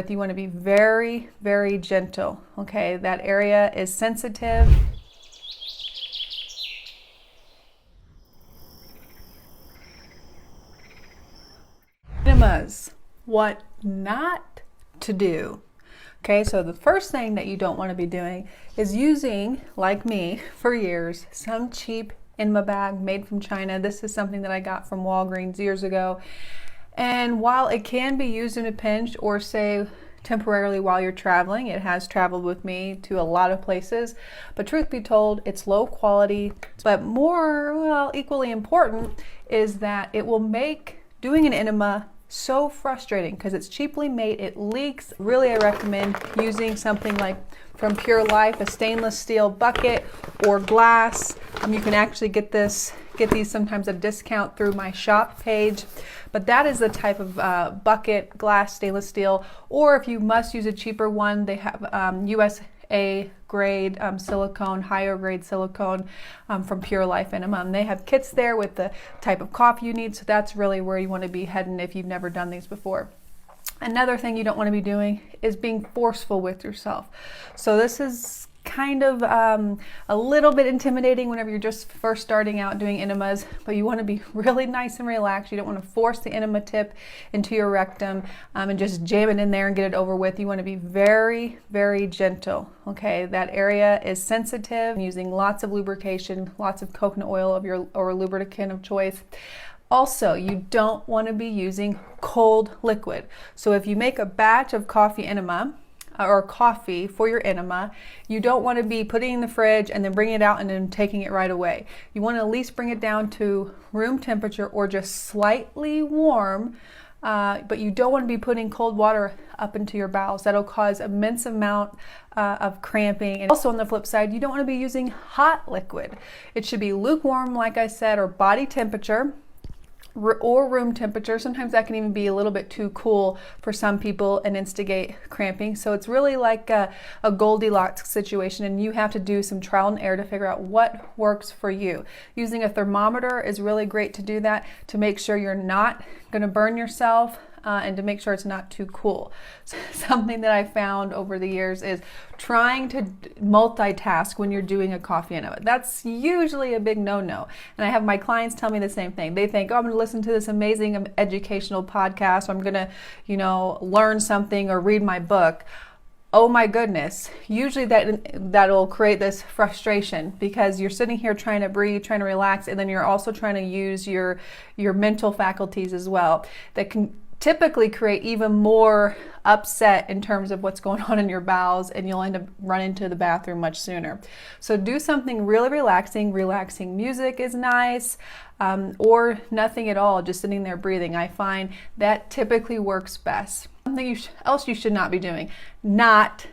You want to be very, very gentle, okay? That area is sensitive. Enemas, what not to do. Okay, so the first thing that you don't want to be doing is using, like me for years, some cheap enema bag made from China. This is something that I got from Walgreens years ago. And while it can be used in a pinch or say temporarily while you're traveling, it has traveled with me to a lot of places, but truth be told, it's low quality. But equally important is that it will make doing an enema so frustrating because it's cheaply made, it leaks. Really, I recommend using something like from Pure Life, a stainless steel bucket or glass. You can actually get these sometimes at a discount through my shop page. But that is the type of bucket, glass, stainless steel, or if you must use a cheaper one, they have USA grade silicone, higher grade silicone from Pure Life Enema. They have kits there with the type of coffee you need, so that's really where you want to be heading if you've never done these before. Another thing you don't want to be doing is being forceful with yourself. So this is kind of a little bit intimidating whenever you're just first starting out doing enemas, but you want to be really nice and relaxed. You don't want to force the enema tip into your rectum and just jam it in there and get it over with. You want to be very, very gentle, okay? That area is sensitive, using lots of lubrication, lots of coconut oil of your or lubricant of choice. Also, you don't want to be using cold liquid. So if you make a batch of coffee enema, or coffee for your enema, you don't want to be putting it in the fridge and then bringing it out and then taking it right away. You want to at least bring it down to room temperature or just slightly warm, but you don't want to be putting cold water up into your bowels. That'll cause immense amount of cramping. And also on the flip side, you don't want to be using hot liquid. It should be lukewarm, like I said, or body temperature, or room temperature. Sometimes that can even be a little bit too cool for some people and instigate cramping. So it's really like a Goldilocks situation, and you have to do some trial and error to figure out what works for you. Using a thermometer is really great to do that, to make sure you're not going to burn yourself and to make sure it's not too cool. So something that I found over the years is trying to multitask when you're doing a coffee enema. That's usually a big no-no. And I have my clients tell me the same thing. They think, oh, I'm going to listen to this amazing educational podcast, or I'm going to, learn something or read my book. Oh my goodness. Usually that'll create this frustration because you're sitting here trying to breathe, trying to relax, and then you're also trying to use your mental faculties as well. That can typically create even more upset in terms of what's going on in your bowels, and you'll end up running to the bathroom much sooner. So do something really relaxing. Relaxing music is nice, or nothing at all, just sitting there breathing. I find that typically works best. Something else you should not be doing, not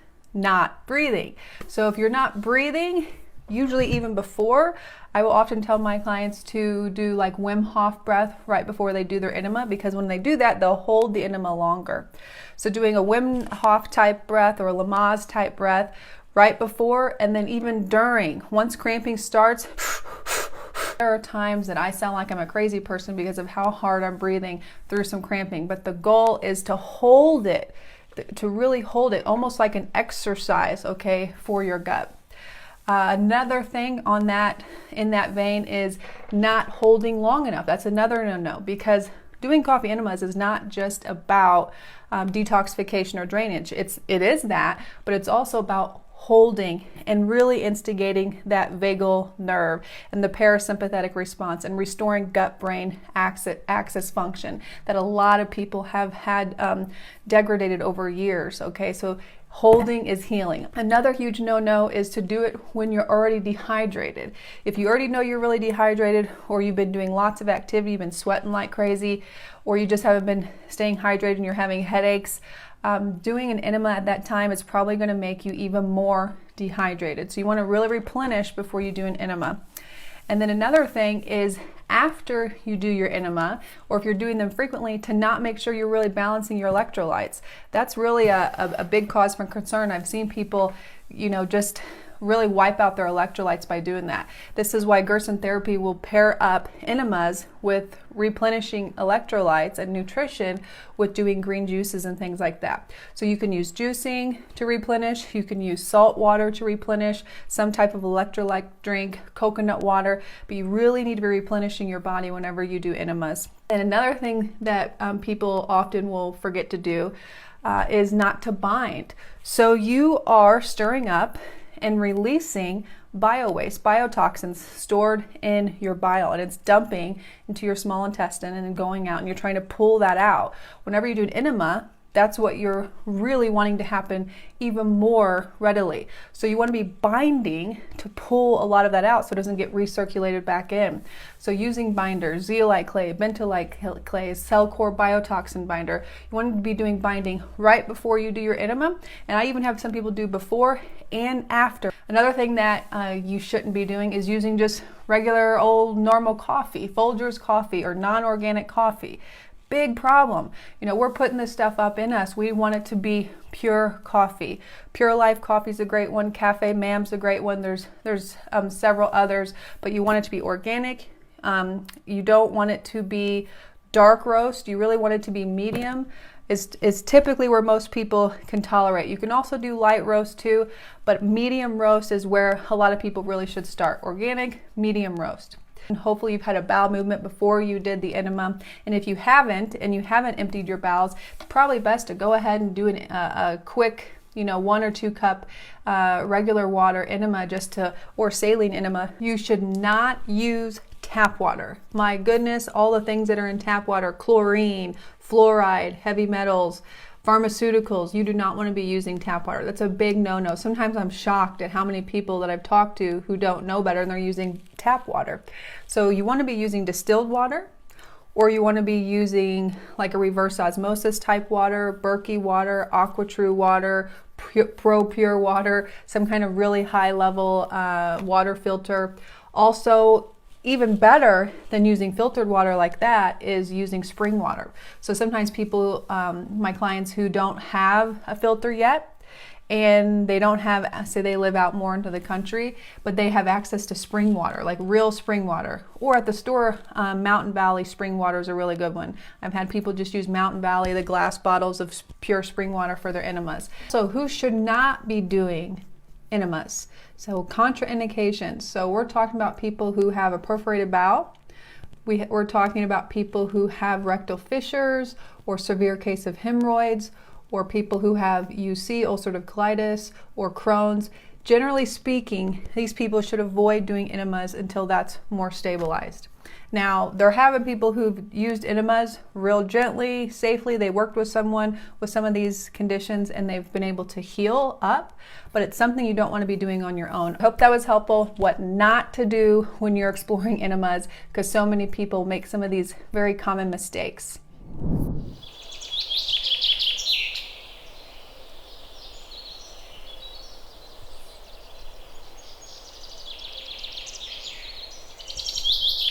breathing. So if you're not breathing, usually even before, I will often tell my clients to do like Wim Hof breath right before they do their enema, because when they do that, they'll hold the enema longer. So doing a Wim Hof type breath or a Enemas type breath right before, and then even during, once cramping starts. There are times that I sound like I'm a crazy person because of how hard I'm breathing through some cramping, but the goal is to hold it, to really hold it, almost like an exercise, okay, for your gut. Another thing on that, in that vein, is not holding long enough. That's another no-no, because doing coffee enemas is not just about detoxification or drainage. It is that, but it's also about holding and really instigating that vagal nerve and the parasympathetic response and restoring gut-brain axis function that a lot of people have had degraded over years. Okay, so holding is healing. Another huge no-no is to do it when you're already dehydrated. If you already know you're really dehydrated, or you've been doing lots of activity, you've been sweating like crazy, or you just haven't been staying hydrated and you're having headaches, doing an enema at that time is probably going to make you even more dehydrated. So you want to really replenish before you do an enema. And then another thing is, after you do your enema, or if you're doing them frequently, to not make sure you're really balancing your electrolytes. That's really a big cause for concern. I've seen people, just really wipe out their electrolytes by doing that. This is why Gerson therapy will pair up enemas with replenishing electrolytes and nutrition with doing green juices and things like that. So you can use juicing to replenish, you can use salt water to replenish, some type of electrolyte drink, coconut water, but you really need to be replenishing your body whenever you do enemas. And another thing that people often will forget to do is not to bind. So you are stirring up and releasing biowaste, biotoxins stored in your bile, and it's dumping into your small intestine and then going out, and you're trying to pull that out. Whenever you do an enema, that's what you're really wanting to happen even more readily. So you want to be binding to pull a lot of that out so it doesn't get recirculated back in. So using binders, zeolite clay, bentonite clay, cell core biotoxin binder, you want to be doing binding right before you do your enema. And I even have some people do before and after. Another thing that you shouldn't be doing is using just regular old normal coffee, Folgers coffee or non-organic coffee. Big problem. You know, we're putting this stuff up in us. We want it to be pure coffee. Pure Life coffee is a great one. Cafe Mam's a great one. There's several others, but you want it to be organic. You don't want it to be dark roast. You really want it to be medium. Is typically where most people can tolerate. You can also do light roast too, but medium roast is where a lot of people really should start. Organic, medium roast. And hopefully you've had a bowel movement before you did the enema. And if you haven't, and you haven't emptied your bowels, it's probably best to go ahead and do a quick, 1 or 2 cup regular water enema or saline enema. You should not use tap water. My goodness, all the things that are in tap water, chlorine, fluoride, heavy metals, pharmaceuticals, you do not want to be using tap water. That's a big no-no. Sometimes I'm shocked at how many people that I've talked to who don't know better and they're using tap water. So you want to be using distilled water, or you want to be using like a reverse osmosis type water, Berkey water, AquaTrue water, Pure water, some kind of really high level water filter. Also, even better than using filtered water like that is using spring water. So sometimes people, my clients who don't have a filter yet, and they don't have, say they live out more into the country, but they have access to spring water, like real spring water. Or at the store, Mountain Valley spring water is a really good one. I've had people just use Mountain Valley, the glass bottles of pure spring water for their enemas. So who should not be doing enemas? So contraindications. So we're talking about people who have a perforated bowel. We're talking about people who have rectal fissures or severe case of hemorrhoids, or people who have UC, ulcerative colitis, or Crohn's. Generally speaking, these people should avoid doing enemas until that's more stabilized. Now, there have been people who've used enemas real gently, safely. They worked with someone with some of these conditions and they've been able to heal up, but it's something you don't want to be doing on your own. I hope that was helpful. What not to do when you're exploring enemas, because so many people make some of these very common mistakes.